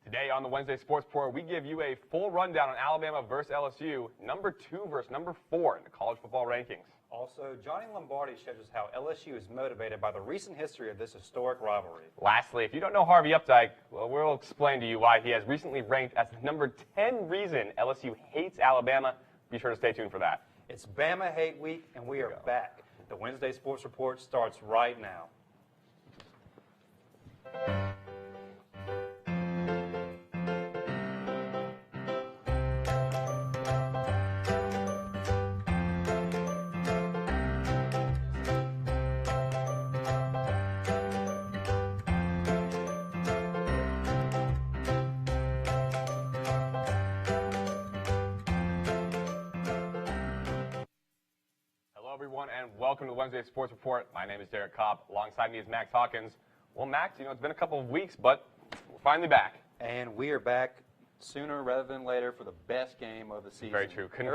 Today on the Wednesday Sports Report, we give you a full rundown on Alabama versus LSU, number 2 versus number 4 in the college football rankings. Also, Johnny Lombardi shows us how LSU is motivated by the recent history of this historic rivalry. Lastly, if you don't know Harvey Updike, well, we'll explain to you why he has recently ranked as the number 10 reason LSU hates Alabama. Be sure to stay tuned for that. It's Bama Hate Week, and we are back. The Wednesday Sports Report starts right now. Everyone, and welcome to the Wednesday Sports Report. My name is Derek Kopp. Alongside me is Max Hawkins. Well, Max, it's been a couple of weeks, but we're finally back. And we are back sooner rather than later for the best game of the season. Very true. Couldn't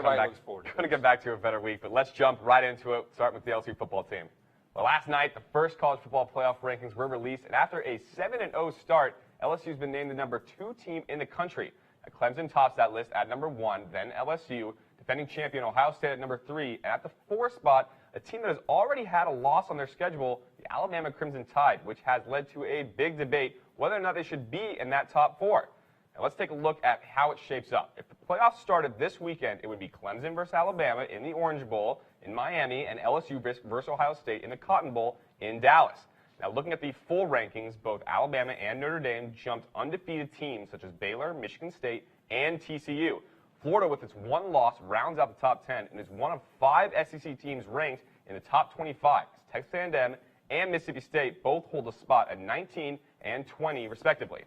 get back to a better week, but let's jump right into it, starting with the LSU football team. Well, last night, the first college football playoff rankings were released, and after a 7-0 start, LSU's been named the number 2 team in the country. Clemson tops that list at number 1, then LSU, defending champion Ohio State at number 3, and at the 4th spot, a team that has already had a loss on their schedule, the Alabama Crimson Tide, which has led to a big debate whether or not they should be in that top 4. Now let's take a look at how it shapes up. If the playoffs started this weekend, it would be Clemson versus Alabama in the Orange Bowl in Miami and LSU versus Ohio State in the Cotton Bowl in Dallas. Now looking at the full rankings, both Alabama and Notre Dame jumped undefeated teams such as Baylor, Michigan State, and TCU. Florida, with its 1 loss, rounds out the top 10 and is one of 5 SEC teams ranked in the top 25. Texas A&M and Mississippi State both hold a spot at 19 and 20, respectively.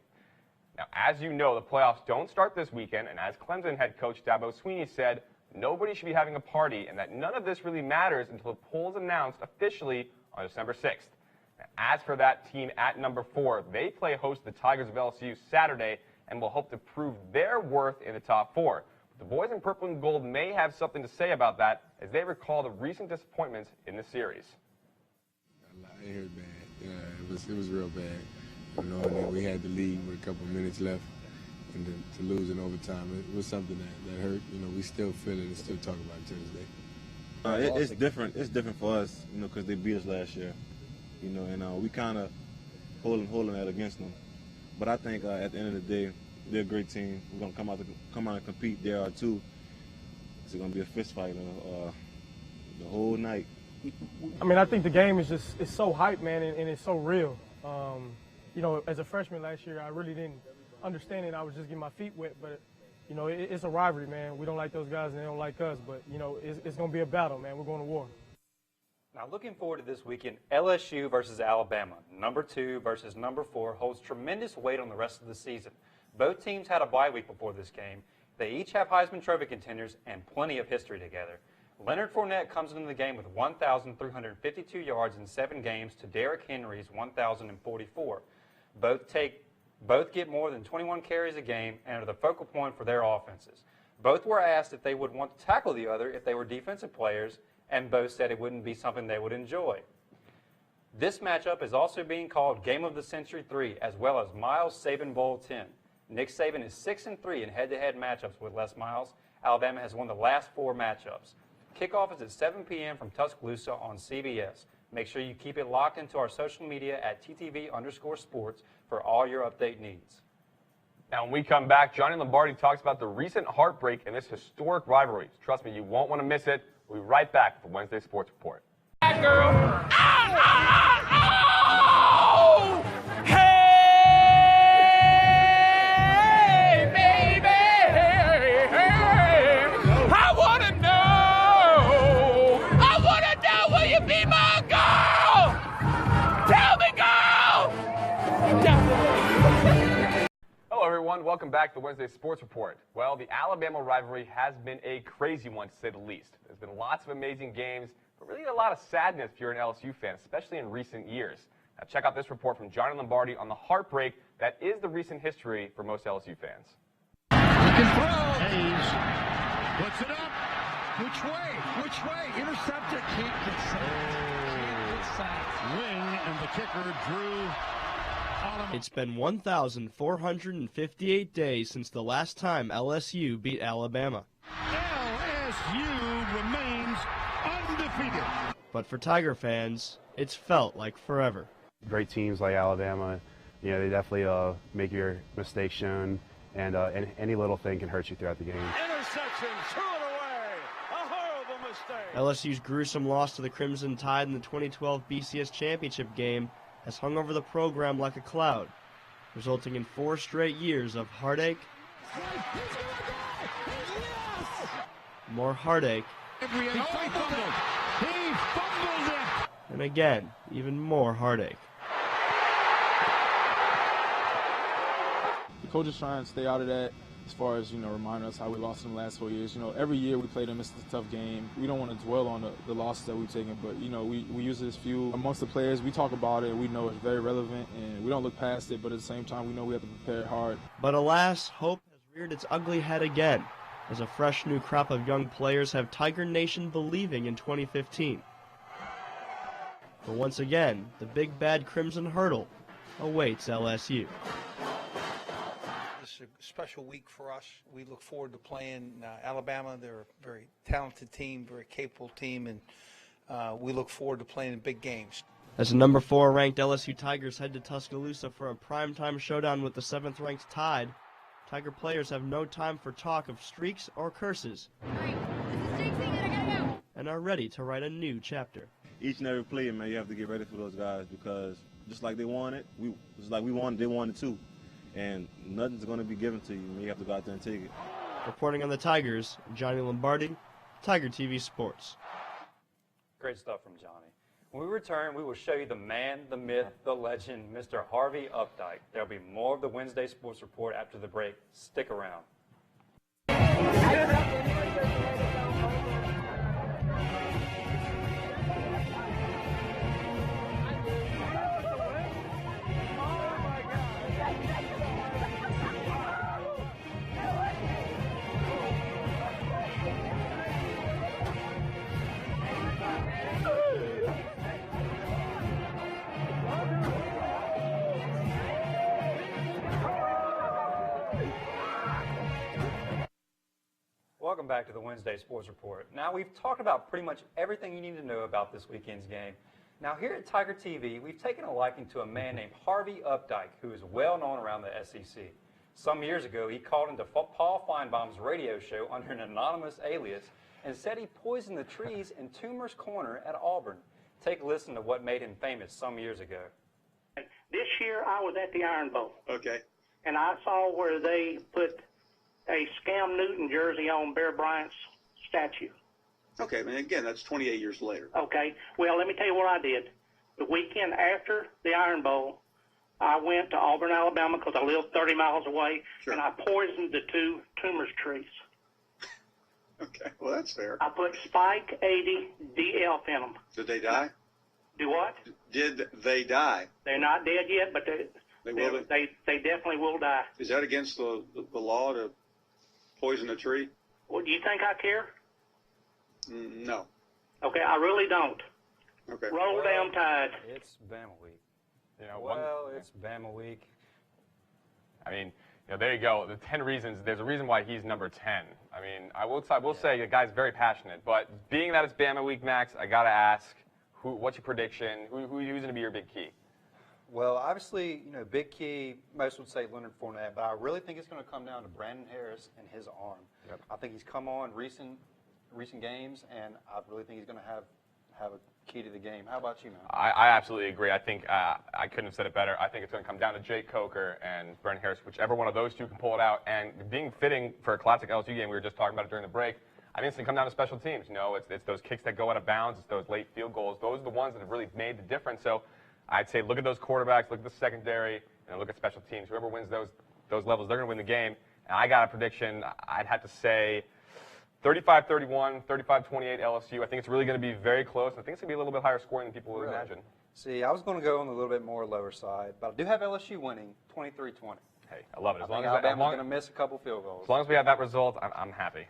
Now, as you know, the playoffs don't start this weekend, and as Clemson head coach Dabo Swinney said, nobody should be having a party, and that none of this really matters until the poll is announced officially on December 6th. Now, as for that team at number 4, they play host to the Tigers of LSU Saturday and will hope to prove their worth in the top 4. The boys in purple and gold may have something to say about that as they recall the recent disappointments in the series. I heard bad. It was real bad. And then we had the lead with a couple of minutes left, and to lose in overtime, it was something that hurt. We still feel it and still talk about it to this day. It's different. It's different for us, because they beat us last year, and we kind of holding that against them. But I think at the end of the day, they're a great team. We're gonna come out and compete. There are too. It's gonna be a fist fight the whole night. I think the game is it's so hype, man, and it's so real. As a freshman last year, I really didn't understand it. I was just getting my feet wet, but it's a rivalry, man. We don't like those guys, and they don't like us. But it's gonna be a battle, man. We're going to war. Now, looking forward to this weekend, LSU versus Alabama, number 2 versus number 4, holds tremendous weight on the rest of the season. Both teams had a bye week before this game. They each have Heisman Trophy contenders and plenty of history together. Leonard Fournette comes into the game with 1,352 yards in 7 games to Derrick Henry's 1,044. Both get more than 21 carries a game and are the focal point for their offenses. Both were asked if they would want to tackle the other if they were defensive players, and both said it wouldn't be something they would enjoy. This matchup is also being called Game of the Century 3, as well as Miles Saban Bowl 10. Nick Saban is 6-3 in head-to-head matchups with Les Miles. Alabama has won the last 4 matchups. Kickoff is at 7 p.m. from Tuscaloosa on CBS. Make sure you keep it locked into our social media at ttv_sports for all your update needs. Now, when we come back, Johnny Lombardi talks about the recent heartbreak in this historic rivalry. Trust me, you won't want to miss it. We'll be right back with the Wednesday Sports Report. That girl. Welcome back to the Wednesday Sports Report. Well, the Alabama rivalry has been a crazy one, to say the least. There's been lots of amazing games, but really a lot of sadness if you're an LSU fan, especially in recent years. Now, check out this report from Johnny Lombardi on the heartbreak that is the recent history for most LSU fans. He can throw. Hayes puts it up. Which way? Which way? Intercepted. Can't get sacked. Can't get sacked. Wing and the kicker, Drew It's been 1,458 days since the last time LSU beat Alabama. LSU remains undefeated. But for Tiger fans, it's felt like forever. Great teams like Alabama, they definitely make your mistakes shown, and any little thing can hurt you throughout the game. Interception, threw it away. A horrible mistake. LSU's gruesome loss to the Crimson Tide in the 2012 BCS championship game has hung over the program like a cloud, resulting in 4 straight years of heartache, more heartache, He fumbled it. and again, even more heartache. The coach is trying to stay out of that as far as, remind us how we lost in the last 4 years. Every year we play them, it's a tough game. We don't want to dwell on the losses that we've taken, but, we use it as fuel. Amongst the players, we talk about it. We know it's very relevant, and we don't look past it, but at the same time, we know we have to prepare hard. But alas, hope has reared its ugly head again, as a fresh new crop of young players have Tiger Nation believing in 2015. But once again, the big bad Crimson Hurdle awaits LSU. This is a special week for us. We look forward to playing Alabama. They're a very talented team, very capable team, and we look forward to playing in big games. As the number 4 ranked LSU Tigers head to Tuscaloosa for a primetime showdown with the 7th ranked Tide, Tiger players have no time for talk of streaks or curses, and are ready to write a new chapter. Each and every play, man, you have to get ready for those guys because just like they want it, they want it too. And nothing's going to be given to you, man. You have to go out there and take it. Reporting on the Tigers, Johnny Lombardi, Tiger TV Sports. Great stuff from Johnny. When we return, we will show you the man, the myth, the legend, Mr. Harvey Updike. There'll be more of the Wednesday Sports Report after the break. Stick around. Welcome back to the Wednesday Sports Report. Now, we've talked about pretty much everything you need to know about this weekend's game. Now, here at Tiger TV, we've taken a liking to a man named Harvey Updike, who is well known around the SEC. Some years ago, he called into Paul Feinbaum's radio show under an anonymous alias and said he poisoned the trees in Toomer's Corner at Auburn. Take a listen to what made him famous some years ago. This year, I was at the Iron Bowl. Okay. And I saw where they put a Scam Newton jersey on Bear Bryant's statue. Okay, and again, that's 28 years later. Okay. Well, let me tell you what I did. The weekend after the Iron Bowl, I went to Auburn, Alabama, because I live 30 miles away, and I poisoned the 2 Toomer's trees. Okay, well, that's fair. I put Spike 80 DF in them. Did they die? Do what? Did they die? They're not dead yet, but they definitely will die. Is that against the law to poison a tree? Well, do you think I care? No. Okay, I really don't. Okay. Roll down Tide. It's Bama week. It's Bama week. I mean, there you go. The 10 reasons. There's a reason why he's number 10. I mean, I will say the guy's very passionate. But being that it's Bama week, Max, I gotta ask, what's your prediction? Who's going to be your big key? Well, obviously, big key, most would say Leonard Fournette, but I really think it's going to come down to Brandon Harris and his arm. Yep. I think he's come on recent games, and I really think he's going to have a key to the game. How about you, man? I absolutely agree. I think I couldn't have said it better. I think it's going to come down to Jake Coker and Brandon Harris, whichever one of those two can pull it out. And being fitting for a classic LSU game, we were just talking about it during the break, I think it's going to come down to special teams. It's those kicks that go out of bounds. It's those late field goals. Those are the ones that have really made the difference. So I'd say look at those quarterbacks, look at the secondary, and look at special teams. Whoever wins those levels, they're going to win the game. And I got a prediction. I'd have to say 35-31, 35-28 LSU. I think it's really going to be very close. I think it's going to be a little bit higher scoring than people would imagine. See, I was going to go on a little bit more lower side, but I do have LSU winning 23-20. Hey, I love it. I think Alabama's going to miss a couple field goals. As long as we have that result, I'm happy.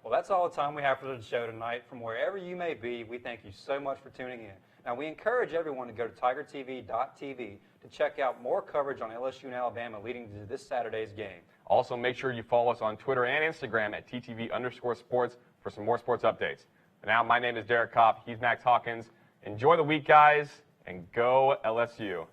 Well, that's all the time we have for the show tonight. From wherever you may be, we thank you so much for tuning in. Now, we encourage everyone to go to tigertv.tv to check out more coverage on LSU and Alabama leading to this Saturday's game. Also, make sure you follow us on Twitter and Instagram at ttv_sports for some more sports updates. But now, my name is Derek Kopp. He's Max Hawkins. Enjoy the week, guys, and go LSU.